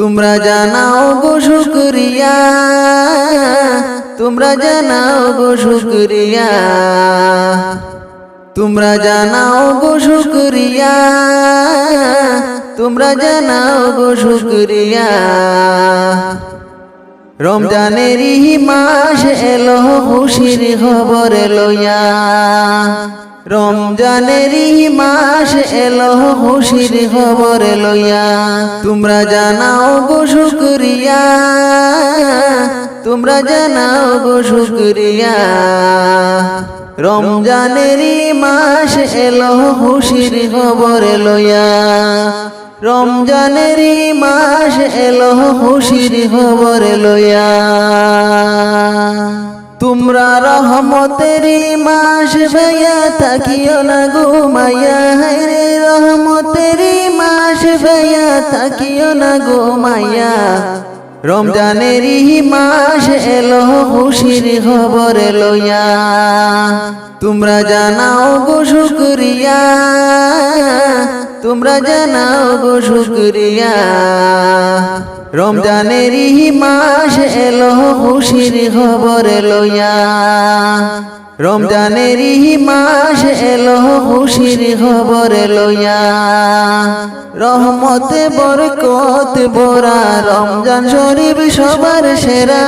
তোমরা জানাও গো শুকরিয়া, তোমরা জানাও গো শুকরিয়া, তোমরা জানাও গো শুকরিয়া, তোমরা জানাও গো শুকরিয়া। রমজানেরই মাস এলো খুশির খবর লইয়া, রমজানেরই মাস এলো খুশির খবর লইয়া। তোমরা জানাও গো শুকরিয়া, তোমরা জানাও গো শুকরিয়া। রমজানেরই মাস এলো খুশির খবর লইয়া, রমজানেরই মাস এলো খুশির খবর লইয়া। তোমরা রহমতেরই মাস ভাইয়া থাকিও না ঘুমাইয়া, রে রহমতেরই মাস ভাইয়া থাকিও না ঘুমাইয়া। রমজানেরই মাস এলো খুশির খবর লইয়া। তোমরা জানাও গো শুকরিয়া, তোমরা জানাও গো শুকরিয়া। রমজানেরই মাস এলো খুশির খবর লইয়া, রমজানেরই মাস এলো খুশির খবর লইয়া। রহমতে বরকত ভরা রমজান শরীফ সবার সেরা।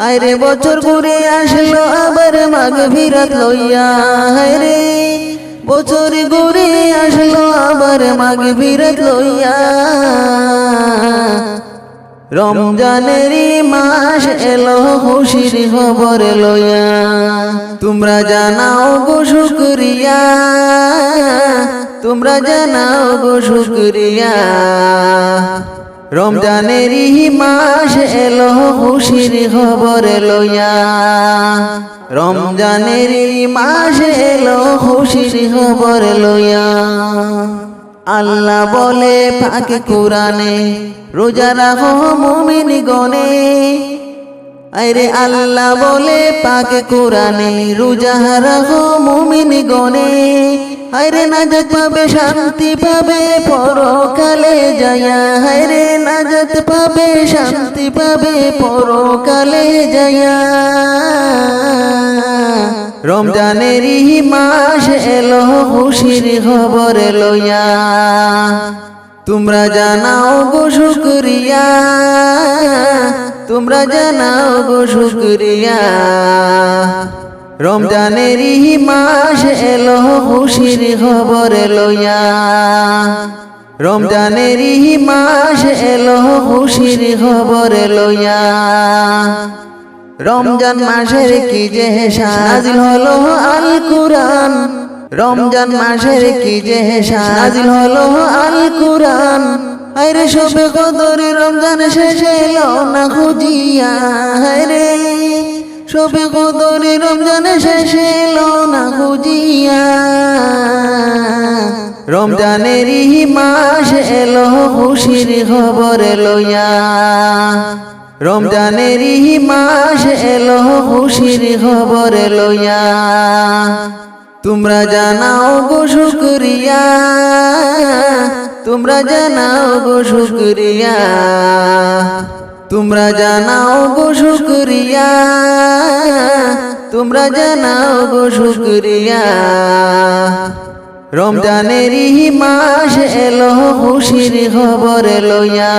আইরে বছর ঘুরে আসলো আবার মাগফিরাত লইয়া, হায়রে বছর ঘুরে আসলো আবার মাগফিরাত লইয়া। রমজানেরই মাস এলো খুশির খবর লইয়া। তোমরা জানাও গো শুকরিয়া, তোমরা জানাও গো শুকরিয়া। রমজানেরই মাস এলো খুশির খবর লইয়া, রমজানেরই মাস এলো খুশির খবর লইয়া। আল্লাহ বলে পাক কুরআনে, রোজা রাখো মুমিন গণে। আরে আল্লাহ বলে পাক কুরআনে, রোজা রাখো মুমিন গণে। হায়রে নাজাত পাবে শান্তি পাবে পরকালে যায়া, হায়রে নাজাত পাবে শান্তি পাবে পরকালে যায়া। রমজানেরই মাস এলো খুশির খবর লইয়া। তোমরা জানাও গো শুকরিয়া, তোমরা জানাও গো শুকরিয়া। রমজানেরই মাস এলো খুশির খবর লইয়া, রমজানেরই মাস এলো খুশির খবর লইয়া। রমজান মাসের কি যে নাজিল হলো আল কুরআন, রমজান মাসের কি যে নাজিল হলো আল কুরআন। আরে শবে কদর রমজান শেষে এলো না খুঁজিয়া, রে শবে কদর রমজান শেষে এলো না খুঁজিয়া। রমজানেরই মাস এলো খুশির খবর লইয়া, রমজানেরই মাস এলো খুশির খবর লইয়া। তোমরা জানাও গো শুকরিয়া, তোমরা জানাও গো শুকরিয়া। তোমরা জানাও গো শুকরিয়া, তোমরা জানাও গো শুকরিয়া। রমজানেরই মাস এলো খুশির খবর লইয়া,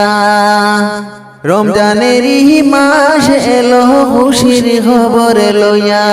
রমজানেরই মাস এলো খুশির খবর লইয়া।